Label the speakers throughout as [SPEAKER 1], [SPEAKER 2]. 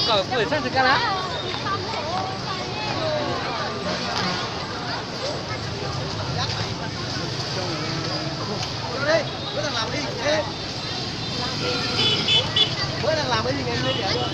[SPEAKER 1] Có buổi sáng thực ra đi, bữa thằng làm đi, bữa thằng làm cái gì ngày hôm nay vậy?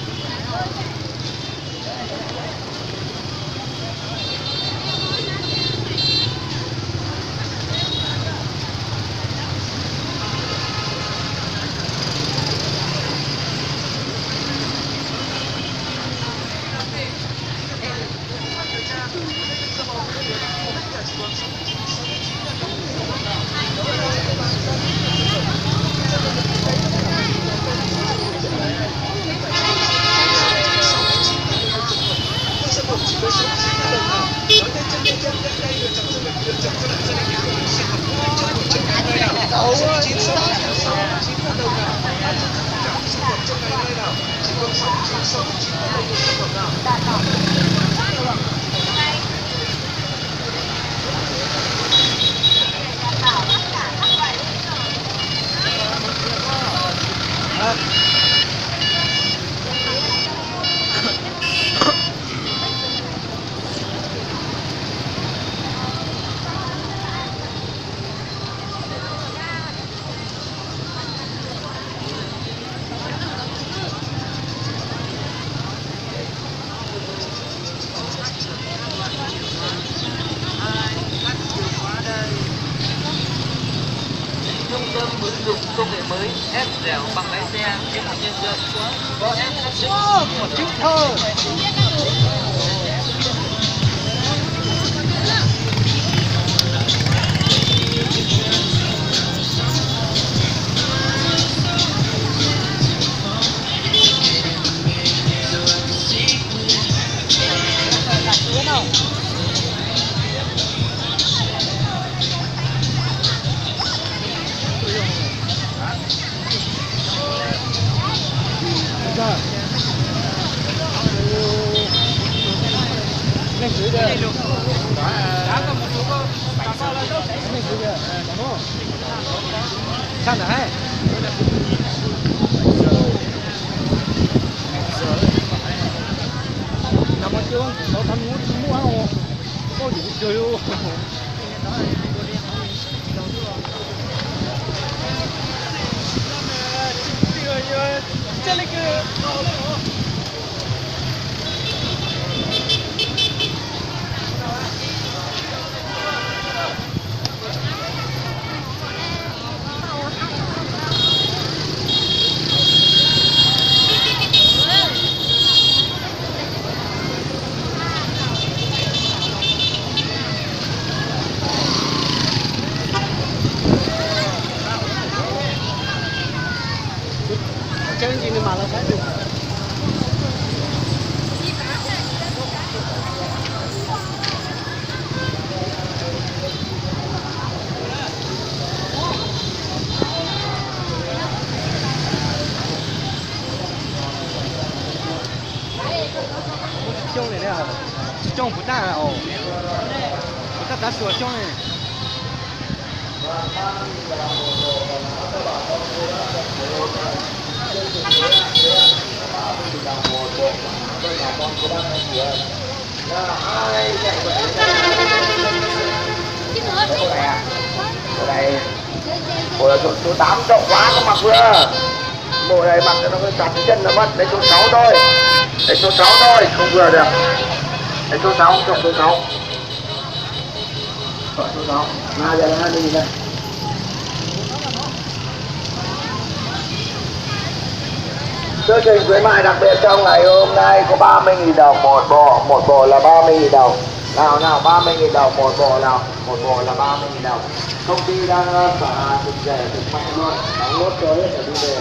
[SPEAKER 2] Trung tâm ứng dụng công nghệ mới ép dẻo bằng lái xe cho nhân dân có ép xác định
[SPEAKER 1] Một chữ thơ. Lên dưới đây. Đá có một số không? Lên dưới đây. Sao đấy? Nằm ở trường, nó thằng mua ăn có gì chơi luôn. Chơi lên cái chơi gì mà nó phải được. Trông này là trông不大哦，不大咋说trông này.
[SPEAKER 3] Bộ này số 8 rộng quá không mặc vừa. Bộ này mặc cho nó chặt chân nó mất. Đấy số 6 thôi. Đấy số 6 thôi, không vừa được. Đấy số 6, rộng số 6. Số 6. Nào giờ nó đi đây. Chương trình khuyến mại đặc biệt trong ngày hôm nay có 30.000 đồng một bộ là 30.000 đồng. Nào 30.000 đồng một bộ nào, một bộ là 30.000 đồng. Công ty đang xả thực rẻ thực mạnh luôn, đóng nốt cho hết để đi về.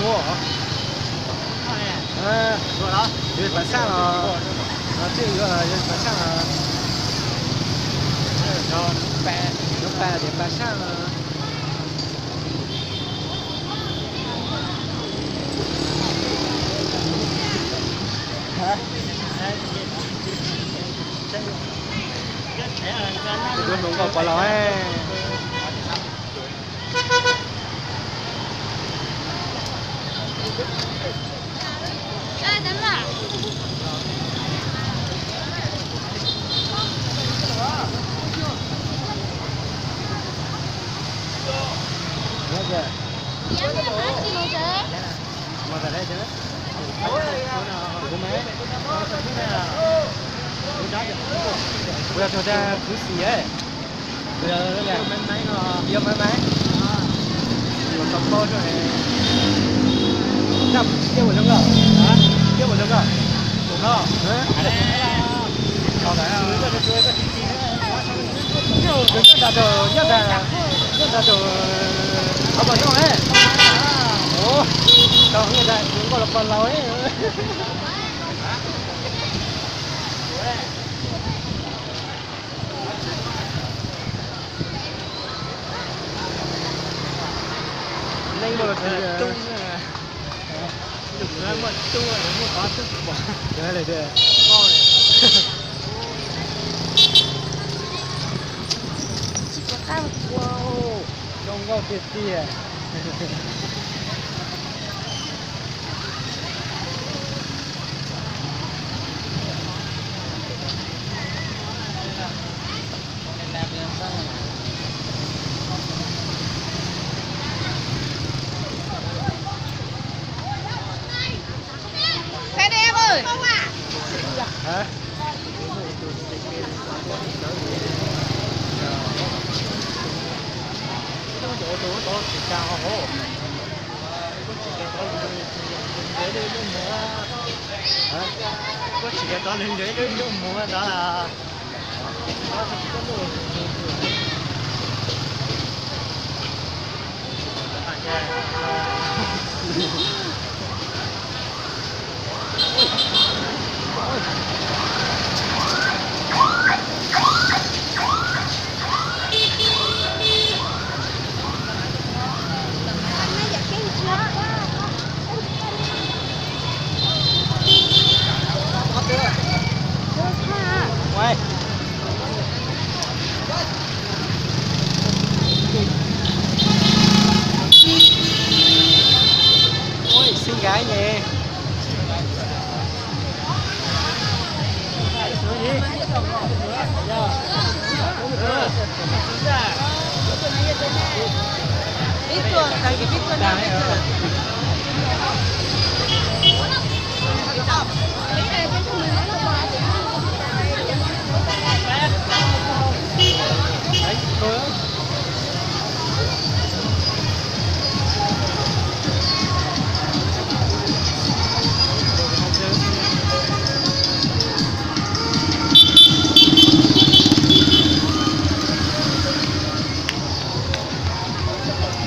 [SPEAKER 1] mua hả? Rồi đó. Rồi bán sang là nó chưa rồi bán sang là rồi nó bè để bán sang là hả? Tôi đúng vào quả lói.
[SPEAKER 4] Ai đánh à?
[SPEAKER 1] Nhớ chưa?
[SPEAKER 4] Dạ, dạ, bán kilo chứ.
[SPEAKER 1] Mà tại đây chứ. Bây giờ chúng ta cứ xì ấy. Bây giờ nó là máy nó yêu máy. Một tấm to cho này. Chăm kia một lưng rồi. Hả? Kia một lưng rồi. Đúng không? Hả? Còn đấy à. Chúng ta đồ nhất là đồ ở bên trong ấy. Ủa, còn người ta cũng còn là còn lâu ấy. Nên một tung đừng nói một tung là nó có tức bỏ. Đấy là được. Ngon này. Chỉ có ăn wow. Trông ngon tuyệt vời.
[SPEAKER 4] Xe đi em ơi. Không à?
[SPEAKER 1] Hả? Đó chỉ cao hổ. Có chỉ cái đó lên dưới nước mua đó là
[SPEAKER 4] Anh nói giật cái gì đó.
[SPEAKER 1] Quay. Ôi, xinh gái nhỉ.
[SPEAKER 4] Biết tuần, tại vì biết tuần nào biết tuần.
[SPEAKER 1] Đấy, tôi á.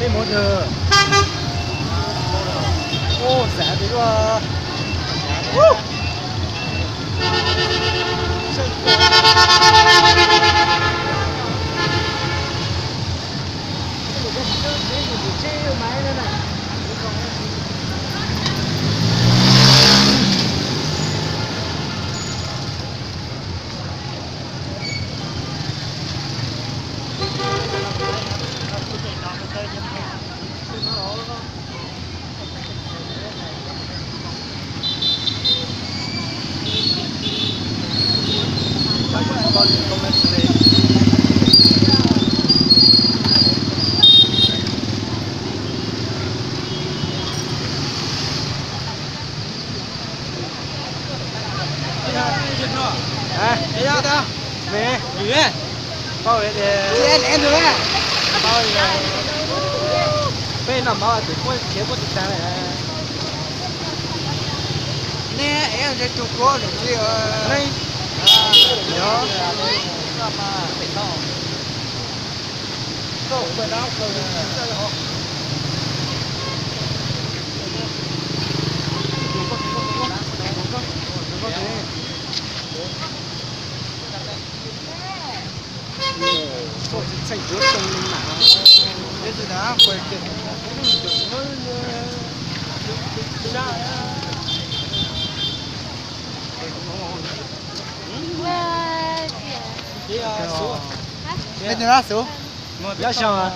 [SPEAKER 1] Đây một giờ. Ô, rẻ thế quá. Con lên đây. À, thế đó. Mẹ, gì á? Bao đấy thì em rồi á. Bao thì bên nằm bao thì có chế có thực này. Nè, em sẽ chụp có được gì đây. Đó. Đâu bên đó xây dựng trong linh mạng
[SPEAKER 5] Thế thì đã quay tiền. Bên đó số.
[SPEAKER 1] giá xong à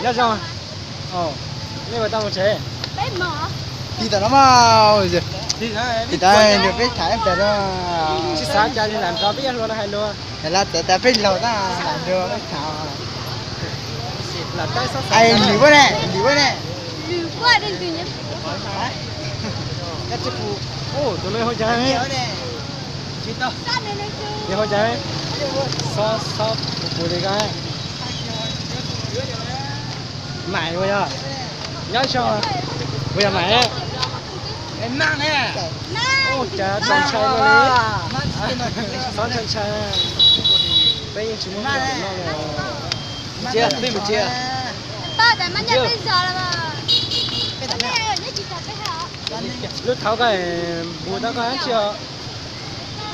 [SPEAKER 1] giá xong à đây mà tao một chế
[SPEAKER 4] Bé mở.
[SPEAKER 5] Thì tao nó mau rồi.
[SPEAKER 1] thì
[SPEAKER 5] Thì ta được biết thải em đó.
[SPEAKER 1] chứ sáng cha đi làm cho biết luôn hay luôn
[SPEAKER 5] Thế là ta biết lâu ta làm được cái thảo.
[SPEAKER 1] là cái sắp
[SPEAKER 5] Ai liu quá nè, liu quá nè.
[SPEAKER 4] Lù quá đến từ nhá.
[SPEAKER 1] cái chiếc phụ tụi nó hồi trái
[SPEAKER 5] Liu nè.
[SPEAKER 4] Sao này này chứ?
[SPEAKER 1] đi hồi trái sao phụ đi cái mày bây giờ nhớ cho bây giờ mày
[SPEAKER 5] Em mang nè.
[SPEAKER 1] ô chả chân chạy mà đi sáu chân chạy bây giờ chúng nó chưa đi một chưa
[SPEAKER 4] Ba tại mà nhà bây giờ là mà. Cái này ở nhất chỉ tập cái hả?
[SPEAKER 1] lúc tháo cái bùi tao có chưa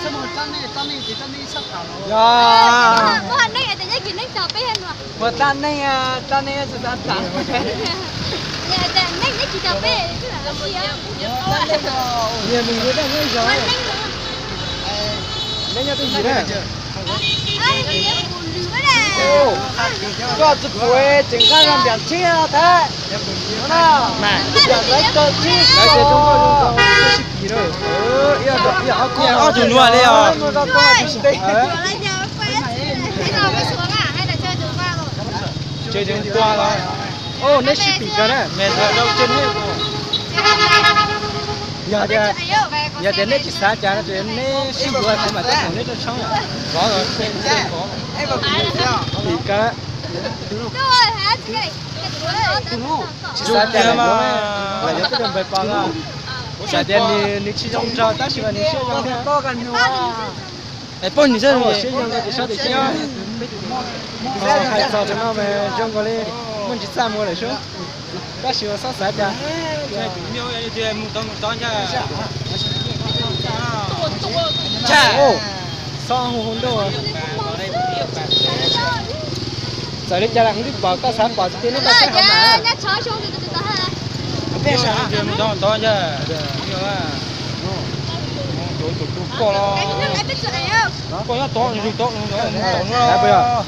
[SPEAKER 5] Sao mà tan này thì tan đi sắp thảo rồi.
[SPEAKER 1] ya
[SPEAKER 4] Có hành này tại nhất chỉ nhất tập cái hết mà.
[SPEAKER 1] mà tan này sẽ tan tan
[SPEAKER 4] Nhà tại nhất chỉ tập cái tức là gì á?
[SPEAKER 1] nhà mình cũng đang nói rồi
[SPEAKER 4] Mình nhanh nữa.
[SPEAKER 1] nên nhà tôi gì đấy
[SPEAKER 4] Ai thì em buồn lù quá nè.
[SPEAKER 1] ô có chụp quê chỉnh khai làm biển chia thế nào này lấy tờ chi lấy tờ chúng tôi cái gì kỳ rồi yêu tụi nuôi đi à
[SPEAKER 4] Rồi giờ quay thế nào mới xuống à hay là chơi từ qua rồi?
[SPEAKER 1] chơi đến qua rồi ô nó ship bị cái này mẹ đâu trên hết giờ đến đây chỉ xa cha nó đến đây ship rồi phải mà tới còn đấy nó xong rồi có rồi có
[SPEAKER 5] Em vào cái gì đó.
[SPEAKER 1] bị cái
[SPEAKER 4] Rồi hả? Cái
[SPEAKER 1] chỉ xa cha mà là nhớ cái đường về qua ra trả tiền thì chỉ trong cho ta chỉ là chỉ trong thế to gần nhau ai bọn你这我是用的少点钱还早着呢呗中国嘞问题3摸来说ta喜欢啥啥家ô sao hồn đâu à giờ đi cha lặng đi bỏ các sản bỏ tiền nó ta sẽ không mà
[SPEAKER 4] nhá chó xuống từ từ hả?
[SPEAKER 5] Biết sao?
[SPEAKER 1] có lo
[SPEAKER 4] Cái này biết chuyện này không?
[SPEAKER 1] đã bây giờ